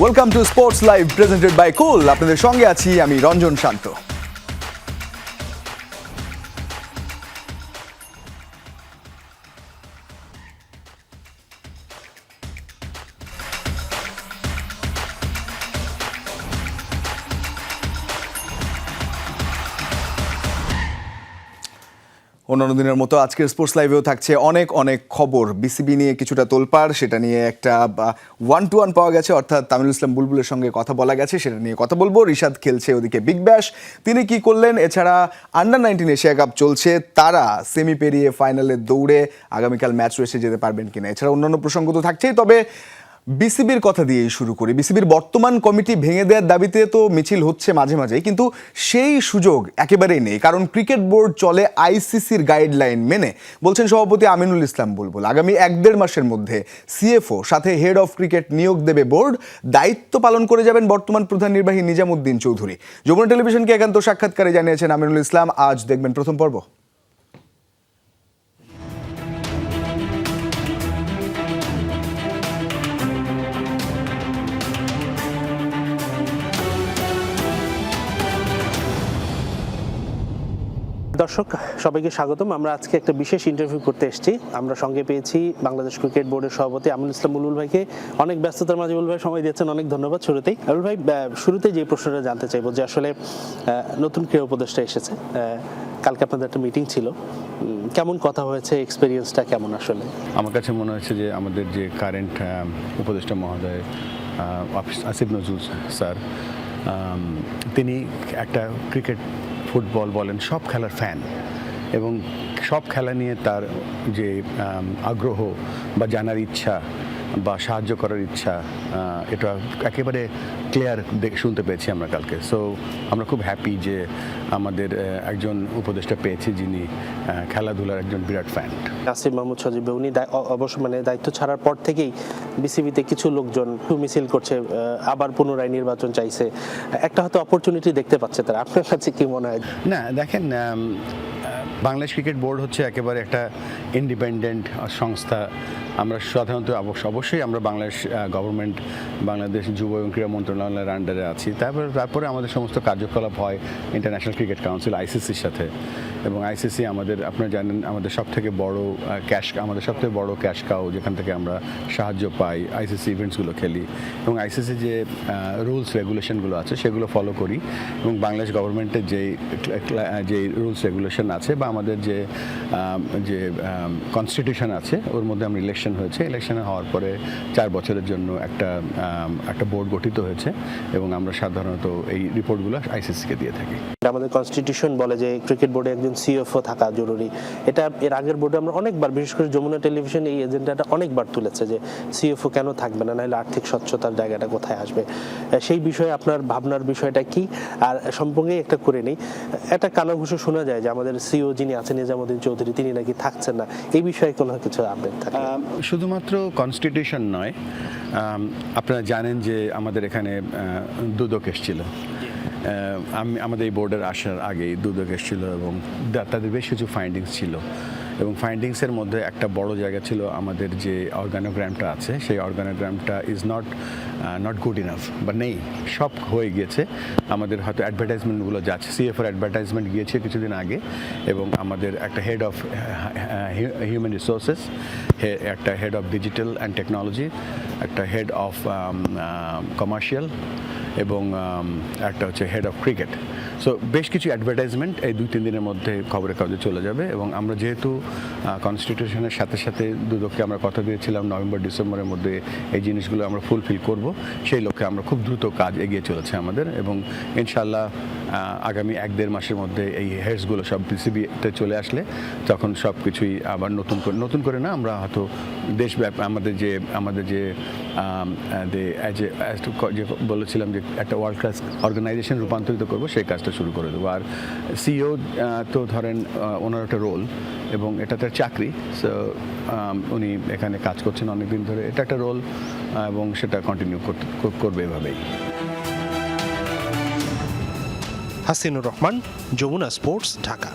Welcome to sports live presented by cool. আপনাদের সঙ্গে আছি আমি রঞ্জন শান্ত। অন্যান্য দিনের মতো আজকের স্পোর্টস লাইভেও থাকছে অনেক অনেক খবর। বিসিবি নিয়ে কিছুটা তোলপাড়, সেটা নিয়ে একটা 1-to-1 পাওয়া গেছে, অর্থাৎ তামিরুল ইসলাম বুলবুলের সঙ্গে কথা বলা গেছে, সেটা নিয়ে কথা বলবো। রিশাদ খেলছে ওদিকে বিগ ব্যাশ, তিনি কি করলেন, এছাড়া আন্ডার-19 এশিয়া কাপ চলছে, তারা সেমি পেরিয়ে ফাইনালে দৌড়ে আগামীকাল ম্যাচ রেসে যেতে পারবেন কিনা, এছাড়া অন্যান্য প্রসঙ্গ তো থাকছেই। তবে বিসিবির কথা দিয়েই শুরু করি। বিসিবির বর্তমান কমিটি ভেঙে দেওয়ার দাবিতে তো মিছিল হচ্ছে মাঝে মাঝে, কিন্তু সেই সুযোগ একেবারেই নেই, কারণ ক্রিকেট বোর্ড চলে আইসিসির গাইডলাইন মেনে, বলছেন সভাপতি আমিনুল ইসলাম বুলবুল। আগামী 1-1.5 মাসের মধ্যে সিএফও সাথে হেড অফ ক্রিকেট নিয়োগ দেবে বোর্ড। দায়িত্ব পালন করে যাবেন বর্তমান প্রধান নির্বাহী নিজামুদ্দিন চৌধুরী। যমুনা টেলিভিশনকে একান্ত সাক্ষাৎকারে জানিয়েছেন আমিনুল ইসলাম। আজ দেখবেন প্রথম পর্ব। দর্শক সবাইকে স্বাগতম। আমরা আজকে একটা বিশেষ ইন্টারভিউ করতে এসেছি। আমরা সঙ্গে পেয়েছি বাংলাদেশ ক্রিকেট বোর্ডের সভাপতি আমিনুল ইসলাম বুলবুল ভাইকে। অনেক ব্যস্ততার মাঝে বুলবুল ভাই সময় দিয়েছেন, অনেক ধন্যবাদ। শুরুতেই বুলবুল ভাই, শুরুতে যে প্রশ্নটা জানতে চাইবো যে আসলে নতুন ক্রীড়া উপদেষ্টা এসেছে, কালকে আপনাদের একটা মিটিং ছিল, কেমন কথা হয়েছে, এক্সপেরিয়েন্সটা কেমন? আসলে আমার কাছে মনে হচ্ছে যে আমাদের যে কারেন্ট উপদেষ্টা মহোদয় আসিফ নজরুল স্যার, তিনি একটা ক্রিকেট, ফুটবল বলেন, সব খেলার ফ্যান, এবং সব খেলা নিয়ে তার যে আগ্রহ বা জানার ইচ্ছা বা সাহায্য করার ইচ্ছা, এটা একেবারে ক্লিয়ার শুনতে পেয়েছি আমরা কালকে। সো আমরা খুব হ্যাপি যে আমাদের একজন উপদেষ্টা পেয়েছি যিনি খেলাধুলার একজন বিরাট ফ্যান। আসিফ মাহমুদ সজীব, উনি অবশ্য দায়িত্ব ছাড়ার পর থেকেই বিসিবিতে কিছু লোকজন মিছিল করছে, আবার পুনরায় নির্বাচন চাইছে, একটা হয়তো অপরচুনিটি দেখতে পাচ্ছে তারা। আপনার কাছে কি মনে হয়? না, দেখেন, বাংলাদেশ ক্রিকেট বোর্ড হচ্ছে একেবারে একটা ইন্ডিপেন্ডেন্ট সংস্থা। আমরা সাধারণত অবশ্যই আমরা বাংলাদেশ গভর্নমেন্ট, বাংলাদেশ যুব এবং ক্রীড়া মন্ত্রণালয়ের আন্ডারে আছি। তারপরে আমাদের সমস্ত কার্যকলাপ হয় ইন্টারন্যাশনাল ক্রিকেট কাউন্সিল আইসিসির সাথে, এবং আইসিসি আমাদের, আপনারা জানেন, আমাদের সবথেকে বড় ক্যাশ কাউ, যেখান থেকে আমরা সাহায্য পাই, আইসিসি ইভেন্টসগুলো খেলি, এবং আইসিসি যে রুলস রেগুলেশনগুলো আছে সেগুলো ফলো করি, এবং বাংলাদেশ গভর্নমেন্টের যে রুলস রেগুলেশন আছে বা আমাদের যে কনস্টিটিউশন আছে, ওর মধ্যে আমরা ইলেকশন হয়েছে। ইলেকশনে হওয়ার পরে 4 বছরের জন্য একটা বোর্ড গঠিত হয়েছে, এবং আমরা সাধারণত এই রিপোর্টগুলো আইসিসিকে দিয়ে থাকি। আমাদের কনস্টিটিউশন বলে যে ক্রিকেট বোর্ডে একজন সিএফও থাকা জরুরি। এটা এর আগের বোর্ডে আমরা অনেকবার, বিশেষ করে যমুনা টেলিভিশন এই এজেন্ডাটা অনেকবার তুলেছে যে সিএফও কেন থাকবে না, নাহলে আর্থিক স্বচ্ছতার জায়গাটা কোথায় আসবে। সেই বিষয়ে আপনার ভাবনার বিষয়টা কি? আর সম্পর্কে একটা করে নেই, একটা কানাঘুষো শোনা যায় যে আমাদের সিও যিনি আছেন নিজামুদ্দিন চৌধুরী, তিনি নাকি থাকছেন না। এই বিষয়ে কোনো কিছু আপডেট থাকে? শুধুমাত্র কনস্টিটিউশন নয়, আপনারা জানেন যে আমাদের এখানে দুদক এসেছিল। আমাদের এই বোর্ডের আসার আগেই দুদক এসেছিল, এবং তাদের বেশ কিছু ফাইন্ডিংস ছিল, এবং ফাইন্ডিংসের মধ্যে একটা বড় জায়গা ছিল আমাদের যে অর্গানোগ্রামটা আছে, সেই অর্গানোগ্রামটা ইজ নট গুড ইনাফ, বা নেই, সব হয়ে গিয়েছে। আমাদের হয়তো অ্যাডভার্টাইজমেন্টগুলো যাচ্ছে, সিএফ এর অ্যাডভার্টাইজমেন্ট গিয়েছে কিছুদিন আগে, এবং আমাদের একটা হেড অফ হিউম্যান রিসোর্সেস, একটা head of digital and technology, একটা হেড অফ কমার্শিয়াল, এবং একটা হচ্ছে হেড অফ ক্রিকেট। সো বেশ কিছু অ্যাডভার্টাইজমেন্ট এই 2-3 দিনের মধ্যে খবরের কাগজে চলে যাবে, এবং আমরা যেহেতু কনস্টিটিউশনের সাথে সাথে দুদককে আমরা কথা দিয়েছিলাম নভেম্বর-ডিসেম্বরের মধ্যে এই জিনিসগুলো আমরা ফুলফিল করব, সেই লক্ষ্যে আমরা খুব দ্রুত কাজ এগিয়ে চলেছে আমাদের, এবং ইনশাআল্লাহ আগামী 1-1.5 মাসের মধ্যে এই হেডসগুলো সব বিসিবিতে চলে আসলে তখন সব কিছুই আবার নতুন করে না, আমরা হয়তো দেশব্যাপী আমাদের যে বলেছিলাম যে একটা ওয়ার্ল্ড ক্লাস অর্গানাইজেশন রূপান্তরিত করবো, সেই কাজটা শুরু করে দেবো। আর সিইও তো ধরেন ওনার একটা রোল, এবং এটা তার চাকরি, সো উনি এখানে কাজ করছেন অনেকদিন ধরে, এটা একটা রোল, এবং সেটা কন্টিনিউ করবে এভাবেই। হাসিনুর রহমান, যমুনা স্পোর্টস, ঢাকা।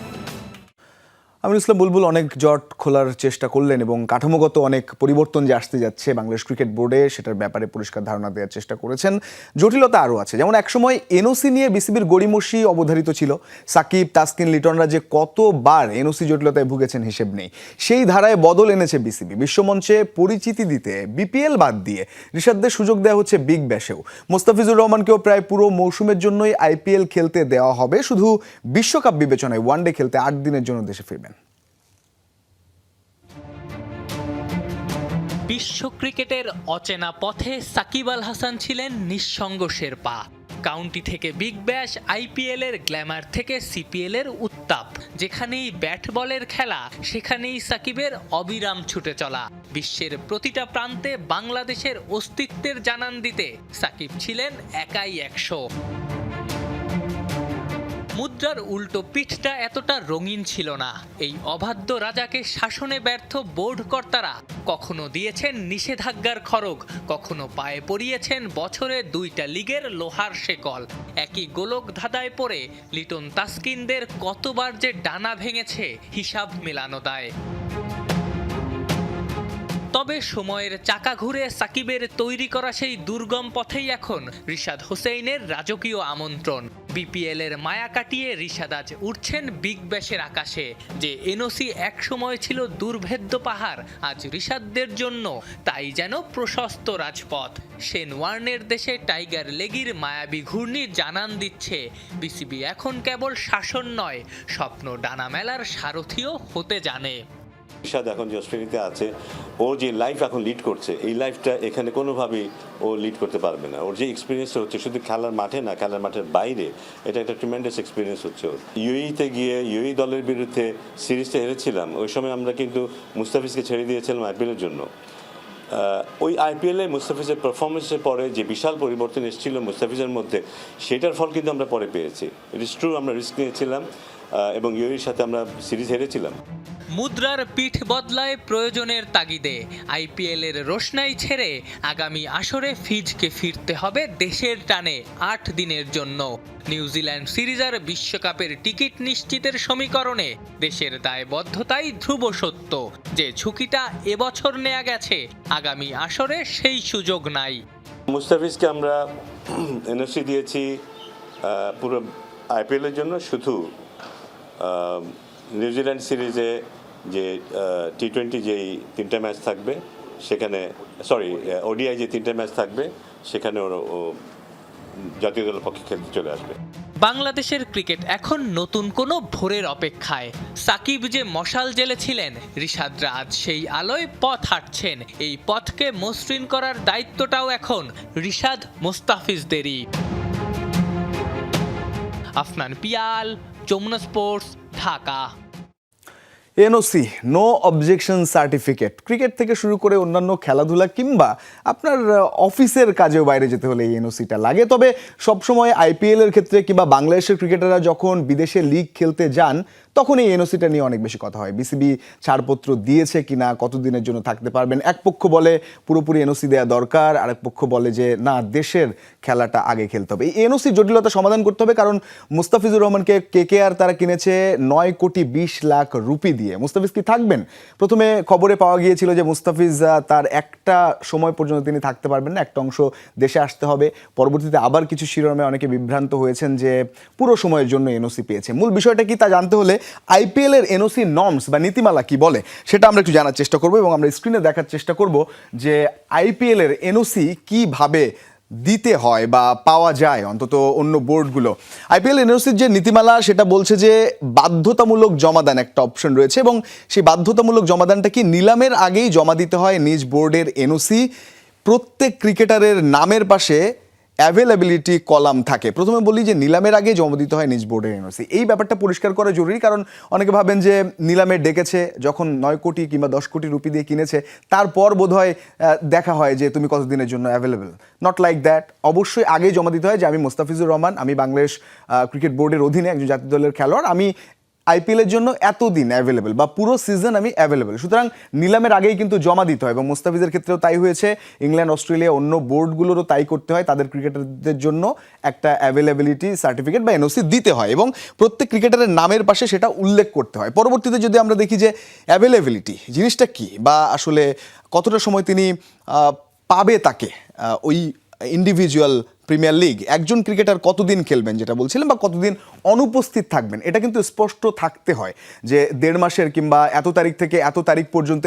আমিনুল ইসলাম বুলবুল অনেক জট খোলার চেষ্টা করলেন এবং কাঠামোগত অনেক পরিবর্তন যে আসতে যাচ্ছে বাংলাদেশ ক্রিকেট বোর্ডে সেটার ব্যাপারে পরিষ্কার ধারণা দেওয়ার চেষ্টা করেছেন। জটিলতা আরও আছে, যেমন একসময় এনওসি নিয়ে বিসিবির গড়িমসি অবধারিত ছিল। সাকিব, তাসকিন, লিটনরা যে কতবার এনওসি জটিলতায় ভুগেছেন হিসেব নেই। সেই ধারায় বদল এনেছে বিসিবি। বিশ্বমঞ্চে পরিচিতি দিতে বিপিএল বাদ দিয়ে রিশাদদের সুযোগ দেওয়া হচ্ছে বিগ ব্যাশেও। মোস্তাফিজুর রহমানকেও প্রায় পুরো মৌসুমের জন্যই আইপিএল খেলতে দেওয়া হবে, শুধু বিশ্বকাপ বিবেচনায় ওয়ানডে খেলতে 8 দিনের জন্য দেশে ফিরবেন। বিশ্ব ক্রিকেটের অচেনা পথে সাকিব আল হাসান ছিলেন নিঃসঙ্গ শেরপা। কাউন্টি থেকে বিগ ব্যাশ, আইপিএল এর গ্ল্যামার থেকে সিপিএল এর উত্তাপ, যেখানেই ব্যাট বলের খেলা সেখানেই সাকিবের অবিরাম ছুটে চলা। বিশ্বের প্রতিটা প্রান্তে বাংলাদেশের অস্তিত্বের জানান দিতে সাকিব ছিলেন একাই 100। মুদ্রার উল্টো পিঠটা এতটা রঙিন ছিল না। এই অবাধ্য রাজাকে শাসনে ব্যর্থ বোর্ড কর্তারা কখনো দিয়েছেন নিষেধাজ্ঞার খড়গ, কখনো পায়ে পরিয়েছেন বছরে 2টা লিগের লোহার শেকল। একই গোলক ধাঁধায় পড়ে লিটন, তাসকিনদের কতবার যে ডানা ভেঙেছে হিসাব মেলানো দায়। তবে সময়ের চাকা ঘুরে সাকিবের তৈরি করা সেই দুর্গম পথেই এখন রিশাদ হোসেইনের রাজকীয় আমন্ত্রণ। বিপিএল এর মায়া কাটিয়ে রিশাদ আজ উঠছেন বিগ ব্যাশের আকাশে। যে এনওসি এক সময় ছিল দুর্ভেদ্য পাহাড়, আজ রিশাদদের জন্য তাই যেন প্রশস্ত রাজপথ। শেন ওয়ার্নের দেশে টাইগার লেগির মায়াবী ঘূর্ণি জানান দিচ্ছে বিসিবি এখন কেবল শাসন নয়, স্বপ্ন ডানা মেলার সারথিও হতে জানে। রিশাদ এখন যে অস্ট্রেলিয়াতে আছে, ও যে লাইফ এখন লিড করছে, এই লাইফটা এখানে কোনোভাবেই ও লিড করতে পারবে না। ওর যে এক্সপিরিয়েন্সটা হচ্ছে শুধু খেলার মাঠে না, খেলার মাঠের বাইরে, এটা একটা ট্রিমেন্ডাস এক্সপিরিয়েন্স হচ্ছে ওর। ইউএইতে গিয়ে ইউএই দলের বিরুদ্ধে সিরিজটা হেরেছিলাম, ওই সময় আমরা কিন্তু মুস্তাফিজকে ছেড়ে দিয়েছিলাম আইপিএলের জন্য। ওই আইপিএলে মুস্তাফিজের পারফরমেন্সের পরে যে বিশাল পরিবর্তন এসেছিল মুস্তাফিজের মধ্যে, সেটার ফল কিন্তু আমরা পরে পেয়েছি। ইট ইজ ট্রু, আমরা রিস্ক নিয়েছিলাম এবং ইউএইর সাথে আমরা সিরিজ হেরেছিলাম। মুদ্রার পিঠ বদলায় প্রয়োজনের তাগিদে। আইপিএল এর রোশনাই ছেড়ে আগামী আসরে ফিজকে ফিরতে হবে দেশের টানে 8 দিনের জন্য। নিউজিল্যান্ড সিরিজ আর বিশ্বকাপের টিকিট নিশ্চিতের সমীকরণে দেশের দায়বদ্ধতাই ধ্রুব সত্য। যে ঝুঁকিটা এবছর নেওয়া গেছে, আগামী আসরে সেই সুযোগ নাই। মুস্তাফিজকে আমরা এনওসি দিয়েছি পুরো আইপিএলের জন্য, শুধু নিউজিল্যান্ড সিরিজে যে টি20 যেই 3টা ম্যাচ থাকবে সেখানে, ওডিআই যে 3টা ম্যাচ থাকবে সেখানে ও জাতীয় দলের পক্ষে খেলতে চলে আসবে। বাংলাদেশের ক্রিকেট এখন নতুন কোনো ভোরের অপেক্ষায়। সাকিব যে মশাল জ্বেলেছিলেন, রিশাদরা আজ সেই আলোয় পথ হাঁটছেন। এই পথকে মসৃণ করার দায়িত্বটাও এখন রিশাদ, মোস্তাফিজদেরই। Afnan Piyal, Jamuna sports, Dhaka. NOC, no objection certificate, cricket থেকে শুরু করে অন্যান্য খেলাধুলা কিংবা আপনার অফিসের কাজেও বাইরে যেতে হলে এই এনওসিটা লাগে। তবে সবসময় আইপিএল এর ক্ষেত্রে কিংবা বাংলাদেশের ক্রিকেটাররা যখন বিদেশে লিগ খেলতে যান তখন এই এনওসিটা নিয়ে অনেক বেশি কথা হয়। বিসিবি ছাড়পত্র দিয়েছে কিনা, কতদিনের জন্য থাকতে পারবেন। এক পক্ষ বলে পুরোপুরি এনওসি দেওয়া দরকার, আরেক পক্ষ বলে যে না, দেশের খেলাটা আগে খেলতে হবে। এই এনওসি জটিলতা সমাধান করতে হবে, কারণ মুস্তাফিজুর রহমানকে কেকেআর তারা কিনেছে 9 কোটি 20 লাখ রুপি দিয়ে। মুস্তাফিজ কি থাকবেন? প্রথমে খবরে পাওয়া গিয়েছিল যে মুস্তাফিজ তার একটা সময় পর্যন্ত তিনি থাকতে পারবেন না, একটা অংশ দেশে আসতে হবে। পরবর্তীতে আবার কিছু শিরোনামে অনেকে বিভ্রান্ত হয়েছেন যে পুরো সময়ের জন্য এনওসি পেয়েছে। মূল বিষয়টা কি তা জানতে হলে আইপিএল এর এনওসি নর্মস বা নীতিমালা কি বলে সেটা আমরা একটু জানার চেষ্টা করব এবং আমরা স্ক্রিনে দেখার চেষ্টা করব যে আইপিএল এর এনওসি কিভাবে দিতে হয় বা পাওয়া যায় অন্তত অন্য বোর্ডগুলো। আইপিএল এনওসির যে নীতিমালা সেটা বলছে যে বাধ্যতামূলক জমাদান একটা অপশন রয়েছে এবং সেই বাধ্যতামূলক জমাদানটা কি নিলামের আগেই জমা দিতে হয় নিজ বোর্ডের এনওসি। প্রত্যেক ক্রিকেটারের নামের পাশে অ্যাভেলেবিলিটি কলাম থাকে। প্রথমে বলি যে নিলামের আগে জমা দিতে হয় নিজ বোর্ডের এনওসি। এই ব্যাপারটা পরিষ্কার করা জরুরি, কারণ অনেকে ভাবেন যে নিলামে ডেকেছে, যখন 9 কোটি কিংবা 10 কোটি রুপি দিয়ে কিনেছে তারপর বোধহয় দেখা হয় যে তুমি কতদিনের জন্য অ্যাভেলেবেল। Not like that. অবশ্যই আগেই জমা দিতে হয় যে আমি মোস্তাফিজুর রহমান, আমি বাংলাদেশ ক্রিকেট বোর্ডের অধীনে একজন জাতীয় দলের খেলোয়াড়, আমি আইপিএলের জন্য এতদিন অ্যাভেলেবেল বা পুরো সিজন আমি অ্যাভেলেবেল, সুতরাং নিলামের আগেই কিন্তু জমা দিতে হয় এবং মুস্তাফিজের ক্ষেত্রেও তাই হয়েছে। ইংল্যান্ড, অস্ট্রেলিয়া, অন্য বোর্ডগুলোরও তাই করতে হয়, তাদের ক্রিকেটারদের জন্য একটা অ্যাভেলেবিলিটি সার্টিফিকেট বা এনওসি দিতে হয় এবং প্রত্যেক ক্রিকেটারের নামের পাশে সেটা উল্লেখ করতে হয়। পরবর্তীতে যদি আমরা দেখি যে অ্যাভেলেবিলিটি জিনিসটা কি বা আসলে কতটা সময় তিনি পাবে তাকে ওই ইন্ডিভিজুয়াল প্রিমিয়ার লিগ, একজন ক্রিকেটার কতদিন খেলবেন যেটা বলছিলেন বা কতদিন অনুপস্থিত থাকবেন, এটা কিন্তু স্পষ্ট থাকতে হয় যে 1.5 মাসের কিংবা এত তারিখ থেকে এত তারিখ পর্যন্ত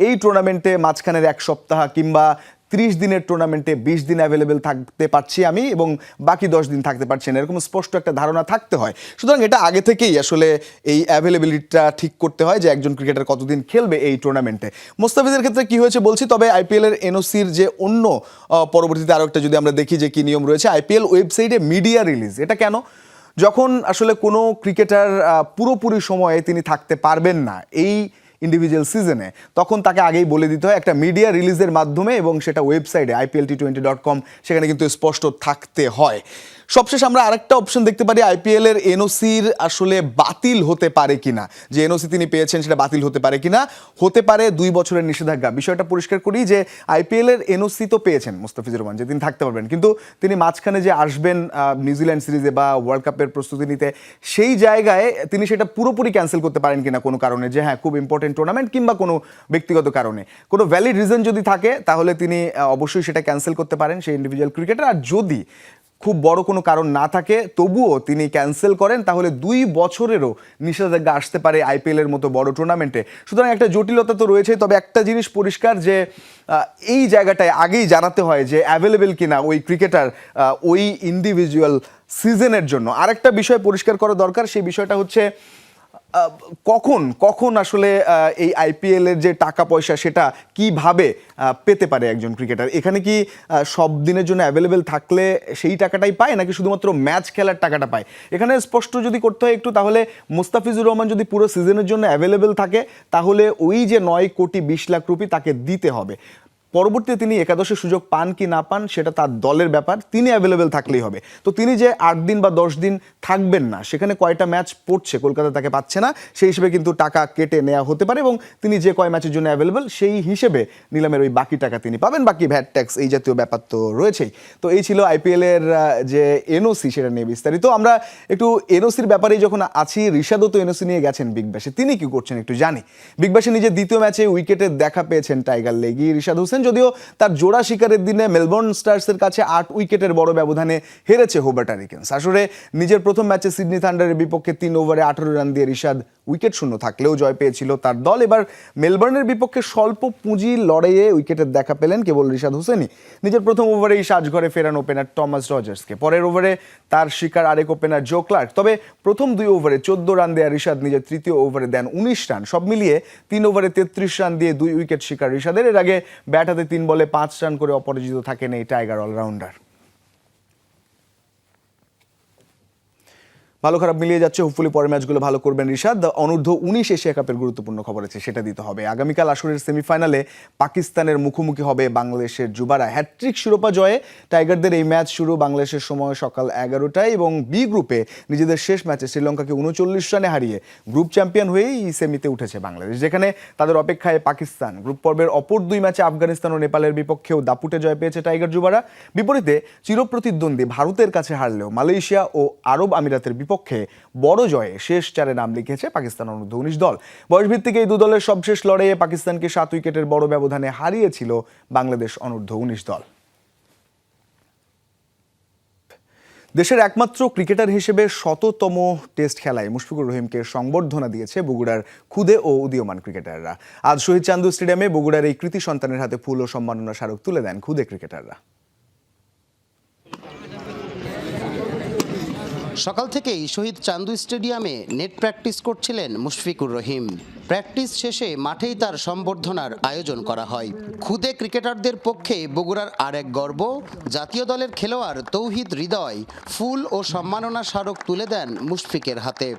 এই টুর্নামেন্টে মাঝখানের 1 সপ্তাহ কিংবা 30 দিনের টুর্নামেন্টে 20 দিন অ্যাভেলেবেল থাকতে পারছি আমি এবং বাকি 10 দিন থাকতে পারছি না, এরকম স্পষ্ট একটা ধারণা থাকতে হয়। সুতরাং এটা আগে থেকেই আসলে এই অ্যাভেলেবিলিটিটা ঠিক করতে হয় যে একজন ক্রিকেটার কতদিন খেলবে এই টুর্নামেন্টে। মোস্তাফিজের ক্ষেত্রে কি হয়েছে বলছি, তবে আইপিএলের এনওসির যে অন্য পরবর্তীতে আরও একটা যদি আমরা দেখি যে কি নিয়ম রয়েছে, আইপিএল ওয়েবসাইটে মিডিয়া রিলিজ, এটা কেন? যখন আসলে কোনো ক্রিকেটার পুরোপুরি সময়ে তিনি থাকতে পারবেন না এই ইন্ডিভিজুয়াল সিজনে, তখন তাকে আগেই বলে দিতে হয় একটা মিডিয়া রিলিজের মাধ্যমে এবং সেটা ওয়েবসাইটে IPLT20.com, সেখানে কিন্তু স্পষ্ট থাকতে হয়। সবশেষ আমরা আরেকটা অপশন দেখতে পারি, আইপিএলের এনওসির আসলে বাতিল হতে পারে কিনা, যে এনওসি তিনি পেয়েছেন সেটা বাতিল হতে পারে কিনা। হতে পারে 2 বছরের নিষেধাজ্ঞা। বিষয়টা পরিষ্কার করি যে আইপিএলের এনওসি তো পেয়েছেন মুস্তাফিজুর রহমান, যে তিনি থাকতে পারবেন, কিন্তু তিনি মাঝখানে যে আসবেন নিউজিল্যান্ড সিরিজে বা ওয়ার্ল্ড কাপের প্রস্তুতি নিতে, সেই জায়গায় তিনি সেটা পুরোপুরি ক্যান্সেল করতে পারেন কিনা কোনো কারণে, যে হ্যাঁ খুব ইম্পর্টেন্ট টুর্নামেন্ট কিংবা কোনো ব্যক্তিগত কারণে, কোনো ভ্যালিড রিজন যদি থাকে তাহলে তিনি অবশ্যই সেটা ক্যান্সেল করতে পারেন সেই ইন্ডিভিজুয়াল ক্রিকেটার। আর যদি খুব বড় কোনো কারণ না থাকে তবুও তিনি ক্যান্সেল করেন, তাহলে 2 বছরেরও নিষেধাজ্ঞা আসতে পারে আইপিএলের মতো বড় টুর্নামেন্টে। সুতরাং একটা জটিলতা তো রয়েছে, তবে একটা জিনিস পরিষ্কার যে এই জায়গাটায় আগেই জানাতে হয় যে অ্যাভেলেবেল কিনা ওই ক্রিকেটার ওই ইন্ডিভিজুয়াল সিজনের জন্য। আরেকটা বিষয় পরিষ্কার করা দরকার, সেই বিষয়টা হচ্ছে কখন আসলে এই আইপিএলের যে টাকা পয়সা সেটা কিভাবে পেতে পারে একজন ক্রিকেটার। এখানে কি সব দিনের জন্য অ্যাভেলেবেল থাকলে সেই টাকাটাই পায় নাকি শুধুমাত্র ম্যাচ খেলার টাকাটা পায়? এখানে স্পষ্ট যদি করতে হয় একটু, তাহলে মুস্তাফিজুর রহমান যদি পুরো সিজনের জন্য অ্যাভেলেবেল থাকে তাহলে ওই যে 9 কোটি 20 লাখ রুপি তাকে দিতে হবে। পরবর্তীতে তিনি একাদশে সুযোগ পান কি না পান সেটা তার দলের ব্যাপার, তিনি অ্যাভেলেবেল থাকলেই হবে। তো তিনি যে 8 দিন বা 10 দিন থাকবেন না, সেখানে কয়টা ম্যাচ পড়ছে কলকাতা তাকে পাচ্ছে না, সেই হিসেবে কিন্তু টাকা কেটে নেওয়া হতে পারে এবং তিনি যে কয় ম্যাচের জন্য অ্যাভেলেবেল সেই হিসেবে নিলামের ওই বাকি টাকা তিনি পাবেন, বাকি ভ্যাট ট্যাক্স এই জাতীয় ব্যাপার তো রয়েছেই। তো এই ছিল আইপিএলের যে এনওসি সেটা নিয়ে বিস্তারিত। আমরা একটু এনওসির ব্যাপারেই যখন আছি, ঋষাদও তো এনওসি নিয়ে গেছেন বিগ ব্যাশে, তিনি কি করছেন একটু জানি। বিগ ব্যাশে নিজের দ্বিতীয় ম্যাচে উইকেটে দেখা পেয়েছেন টাইগার লেগি ঋষাদ হোসেন, যদিও তার জোড়া শিকারের দিনে মেলবোর্ন স্টার্সের কাছে 8 উইকেটের বড় ব্যবধানে হেরেছে হোবার্ট হারিকেন্স। আসলে নিজের প্রথম ম্যাচে সিডনি থান্ডারের বিপক্ষে 3 ওভারে 18 রান দিয়ে ঋষাদ উইকেট শূন্য থাকলেও জয় পেয়েছিল তার দল। এবার মেলবোর্নের বিপক্ষে স্বল্প পুঁজির লড়াইয়ে উইকেটের দেখা পেলেন কেবল ঋষাদ হোসেনই। নিজের প্রথম ওভারেই সাজঘরে ফেরান ওপেনার টমাস রজার্সকে, পরের ওভারে তার শিকার আরেক ওপেনার জো ক্লার্ক। তবে প্রথম 2 ওভারে 14 রান দেয়া ঋষাদ নিজের তৃতীয় ওভারে দেন 19 রান। সব মিলিয়ে 3 ওভারে 33 রান দিয়ে 2 উইকেট শিকার ঋষাদের। এর আগে ব্যাট হাতে 3 বলে 5 রান করে অপরাজিত থাকেন এই টাইগার অলরাউন্ডার। ভালো খারাপ মিলিয়ে যাচ্ছে, হোপফুলি পরের ম্যাচগুলো ভালো করবেন ঋষাদ। অনূর্ধ্ব 19 এশিয়া কাপের গুরুত্বপূর্ণ খবর আছে, সেটা দিতে হবে। আগামীকাল আসরের সেমিফাইনালে পাকিস্তানের মুখোমুখি হবে বাংলাদেশের যুবারা। হ্যাটট্রিক শিরোপা জয়ে টাইগারদের এই ম্যাচ শুরু বাংলাদেশের সময় সকাল 11টায় এবং বি গ্রুপে নিজেদের শেষ ম্যাচে শ্রীলঙ্কাকে 39 রানে হারিয়ে গ্রুপ চ্যাম্পিয়ন হয়েই সেমিতে উঠেছে বাংলাদেশ, যেখানে তাদের অপেক্ষায় পাকিস্তান। গ্রুপ পর্বের অপর 2 ম্যাচে আফগানিস্তান ও নেপালের বিপক্ষেও দাপুটে জয় পেয়েছে টাইগার যুবারা। বিপরীতে চিরপ্রতিদ্বন্দ্বী ভারতের কাছে হারলেও মালয়েশিয়া ও আরব আমিরাতের বিপক্ষে বড় জয়ে শেষ 4-এ নাম লিখেছে পাকিস্তান অনূর্ধ্ব 19 দল। বয়সভিত্তিক এই 2 দলের সবশেষ লড়াইয়ে পাকিস্তানকে 7 উইকেটের বড় ব্যবধানে হারিয়েছিল বাংলাদেশ অনূর্ধ্ব 19 দল। দেশের একমাত্র ক্রিকেটার হিসেবে 100তম টেস্ট খেলায় মুশফিকুর রহিমকে সংবর্ধনা দিয়েছে বগুড়ার ক্ষুদে ও উদীয়মান ক্রিকেটাররা। আজ শহীদ চান্দু স্টেডিয়ামে বগুড়ার এই কৃতি সন্তানের হাতে ফুল ও সম্মাননা স্মারক তুলে দেন ক্ষুদে ক্রিকেটাররা। সকাল থেকেই শহীদ চান্দু স্টেডিয়ামে নেট প্র্যাকটিস করছিলেন মুশফিকুর রহিম। প্র্যাকটিস শেষে মাঠেই তার সম্বর্ধনার আয়োজন করা হয়। খুদে ক্রিকেটারদের পক্ষে বগুড়ার আরেক গর্ব, জাতীয় দলের খেলোয়াড় তৌহিদ হৃদয় ফুল ও সম্মাননা স্মারক তুলে দেন মুশফিকের হাতে।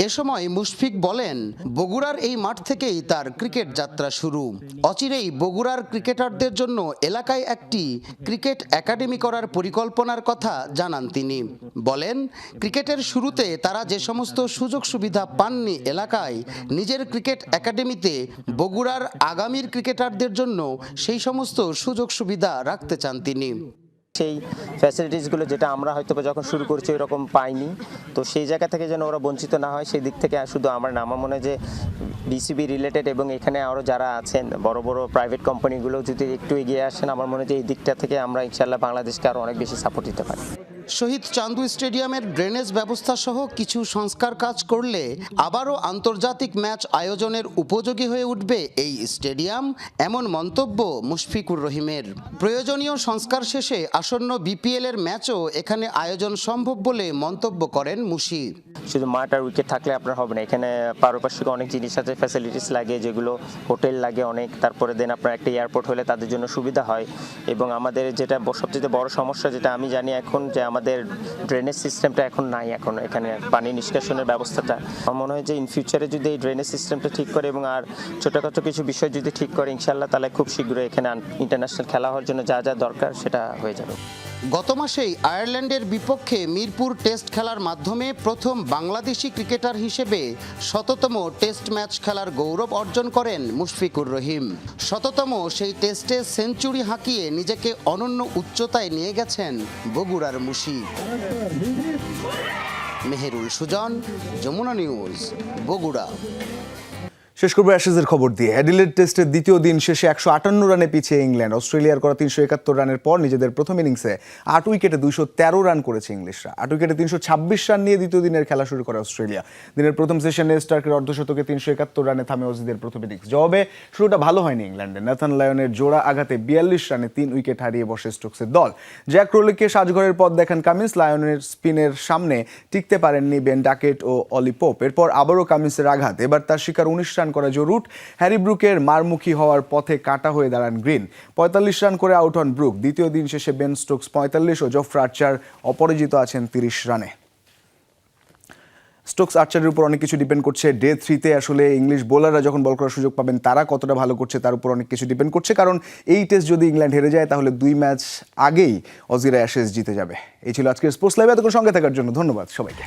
এ সময় মুশফিক বলেন, বগুড়ার এই মাঠ থেকেই তার ক্রিকেট যাত্রা শুরু। অচিরেই বগুড়ার ক্রিকেটারদের জন্য এলাকায় একটি ক্রিকেট একাডেমি করার পরিকল্পনার কথা জানান তিনি। বলেন, ক্রিকেটের শুরুতে তারা যে সমস্ত সুযোগ সুবিধা পাননি এলাকায়, নিজের ক্রিকেট একাডেমিতে বগুড়ার আগামীর ক্রিকেটারদের জন্য সেই সমস্ত সুযোগ সুবিধা রাখতে চান তিনি। সেই ফ্যাসিলিটিসগুলো যেটা আমরা হয়তো যখন শুরু করছি ওই রকম পাইনি, তো সেই জায়গা থেকে যেন ওরা বঞ্চিত না হয় সেই দিক থেকে শুধু আমার মনে হয় যে বিসিবি রিলেটেড এবং এখানে আরও যারা আছেন বড় বড় প্রাইভেট কোম্পানিগুলো যদি একটু এগিয়ে আসেন, আমার মনে হয় যে এই দিকটা থেকে আমরা ইনশাআল্লাহ বাংলাদেশকে আরও অনেক বেশি সাপোর্ট দিতে পারি। শহীদ চান্দু স্টেডিয়ামের ড্রেনেজ ব্যবস্থা সহ কিছু সংস্কার কাজ করলে আবারও আন্তর্জাতিক ম্যাচ আয়োজনের উপযোগী হয়ে উঠবে এই স্টেডিয়াম, এমন মন্তব্য মুশফিকুর রহিমের। প্রয়োজনীয় সংস্কার শেষে আসন্ন বিপিএল এর ম্যাচও এখানে আয়োজন সম্ভব বলে মন্তব্য করেন মুশি। শুধু মাঠ আর উইকেট থাকলে আপনার হবে না, এখানে পারিপার্শ্বিক অনেক জিনিস আছে, ফ্যাসিলিটিস লাগে, যেগুলো হোটেল লাগে অনেক, তারপরে দেন আপনার একটা এয়ারপোর্ট হলে তাদের জন্য সুবিধা হয়। এবং আমাদের যেটা সবচেয়ে বড় সমস্যা যেটা আমি জানি এখন, যে আমাদের ড্রেনেজ সিস্টেমটা এখন নাই, এখন এখানে পানি নিষ্কাশনের ব্যবস্থাটা। আমার মনে হয় যে ইন ফিউচারে যদি এই ড্রেনেজ সিস্টেমটা ঠিক করে এবং আর ছোটোখাটো কিছু বিষয় যদি ঠিক করে, ইনশাআল্লাহ তাহলে খুব শীঘ্রই এখানে ইন্টারন্যাশনাল খেলা হওয়ার জন্য যা যা দরকার সেটা হয়ে যাবে। গত মাসেই আয়ারল্যান্ডের বিপক্ষে মিরপুর টেস্ট খেলার মাধ্যমে প্রথম বাংলাদেশি ক্রিকেটার হিসেবে ১০০তম টেস্ট ম্যাচ খেলার গৌরব অর্জন করেন মুশফিকুর রহিম। ১০০তম সেই টেস্টে সেঞ্চুরি হাঁকিয়ে নিজেকে অনন্য উচ্চতায় নিয়ে গেছেন বগুড়ার মুশি। মেহেরুল সুজন, যমুনা নিউজ, বগুড়া। শেষ করবো অ্যাশেজের খবর দিয়ে। অ্যাডিলেড টেস্টের দ্বিতীয় দিন শেষে ১৫৮ রানে পিছিয়ে ইংল্যান্ড। অস্ট্রেলিয়ার করা ৩৭১ রানের পর নিজেদের প্রথম ইনিংসে ৮ উইকেটে ২১৩ রান করেছে ইংলিশরা। ৮ উইকেটে ৩২৬ রান নিয়ে দ্বিতীয় দিনের খেলা শুরু করে অস্ট্রেলিয়া। দিনের প্রথম সেশনে স্টার্কের অর্ধশতকে ৩৭১ রানে থামে অজিদের প্রথম ইনিংস। জবাবে শুরুটা ভালো হয়নি ইংল্যান্ডের। ন্যাথান লায়নের জোড়া আঘাতে ৪২ রানে ৩ উইকেট হারিয়ে বসে স্টোকসের দল। জ্যাক ক্রোলিকে সাজঘরের পথ দেখান কামিন্স। লায়নের স্পিনের সামনে টিকতে পারেননি বেন ডাকেট ও অলি পোপ। এরপর আবারও কামিন্সের আঘাত, এবার তার শিকার ১৯ রান করা জো রুট। হ্যারি ব্রুকের মারমুখী হওয়ার পথে কাটা হয়ে দাঁড়ান গ্রিন। ৪৫ রান করে আউট হন ব্রুক। দ্বিতীয় দিন শেষে বেন স্টোকস ৪৫ ও জফরা আর্চার অপরাজিত আছেন ৩০ রানে। স্টোকস আর্চারের উপর অনেক কিছু ডিপেন্ড করছে। ডে 3-তে আসলে ইংলিশ বোলাররা যখন বল করার সুযোগ পাবেন তারা কতটা ভালো করছে তার উপর অনেক কিছু ডিপেন্ড করছে, কারণ এই টেস্ট যদি ইংল্যান্ড হেরে যায় তাহলে 2 ম্যাচ আগেই অজিরা অ্যাশেজ জিতে যাবে। এই ছিল আজকের স্পোর্টস লাইভ। এতক্ষণ সঙ্গে থাকার জন্য ধন্যবাদ সবাইকে।